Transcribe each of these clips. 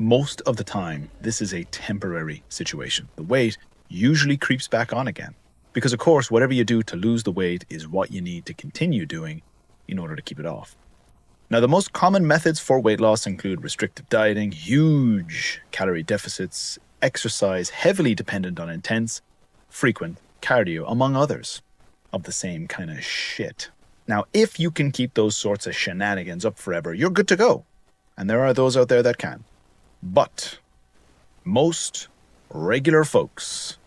Most of the time, this is a temporary situation. The weight usually creeps back on again. Because, of course, whatever you do to lose the weight is what you need to continue doing in order to keep it off. Now, the most common methods for weight loss include restrictive dieting, huge calorie deficits, exercise heavily dependent on intense, frequent cardio, among others of the same kind of shit. Now, if you can keep those sorts of shenanigans up forever, you're good to go. And there are those out there that can. But most regular folks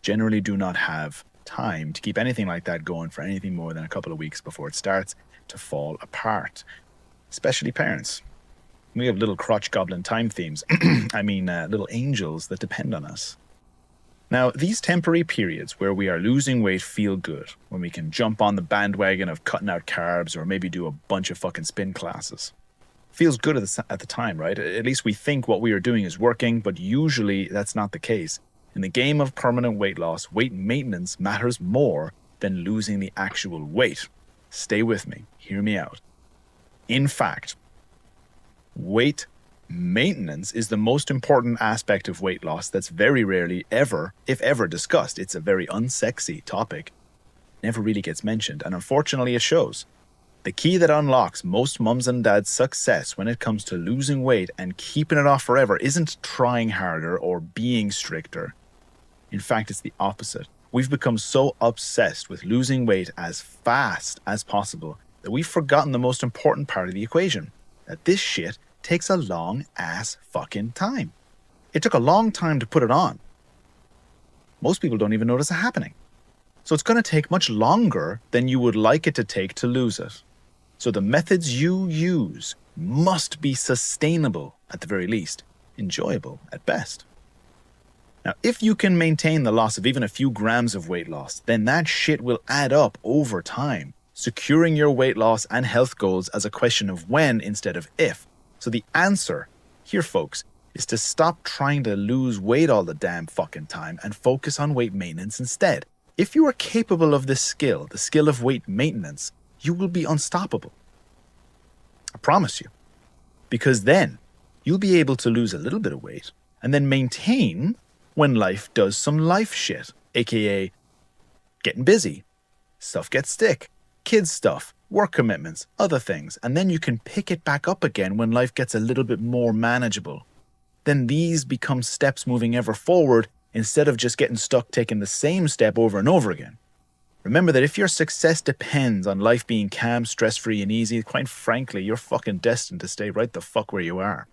generally do not have time to keep anything like that going for anything more than a couple of weeks before it starts to fall apart. Especially parents. We have little crotch goblin time themes. Little angels that depend on us. Now, these temporary periods where we are losing weight feel good, when we can jump on the bandwagon of cutting out carbs or maybe do a bunch of fucking spin classes. Feels good at the time, right? At least we think what we are doing is working, but usually that's not the case. In the game of permanent weight loss, weight maintenance matters more than losing the actual weight. Stay with me. Hear me out. In fact, weight maintenance is the most important aspect of weight loss that's very rarely ever, if ever, discussed. It's a very unsexy topic. Never really gets mentioned, and unfortunately it shows. The key that unlocks most mums and dads' success when it comes to losing weight and keeping it off forever isn't trying harder or being stricter. In fact, it's the opposite. We've become so obsessed with losing weight as fast as possible that we've forgotten the most important part of the equation, that this shit takes a long ass fucking time. It took a long time to put it on. Most people don't even notice it happening. So it's going to take much longer than you would like it to take to lose it. So the methods you use must be sustainable at the very least, enjoyable at best. Now, if you can maintain the loss of even a few grams of weight loss, then that shit will add up over time. Securing your weight loss and health goals as a question of when instead of if. So the answer here, folks, is to stop trying to lose weight all the damn fucking time and focus on weight maintenance instead. If you are capable of this skill, the skill of weight maintenance, you will be unstoppable. I promise you. Because then you'll be able to lose a little bit of weight and then maintain when life does some life shit, aka getting busy, stuff gets thick. Kids stuff, work commitments, other things, and then you can pick it back up again when life gets a little bit more manageable. Then these become steps moving ever forward instead of just getting stuck taking the same step over and over again. Remember that if your success depends on life being calm, stress-free, and easy, quite frankly, you're fucking destined to stay right the fuck where you are.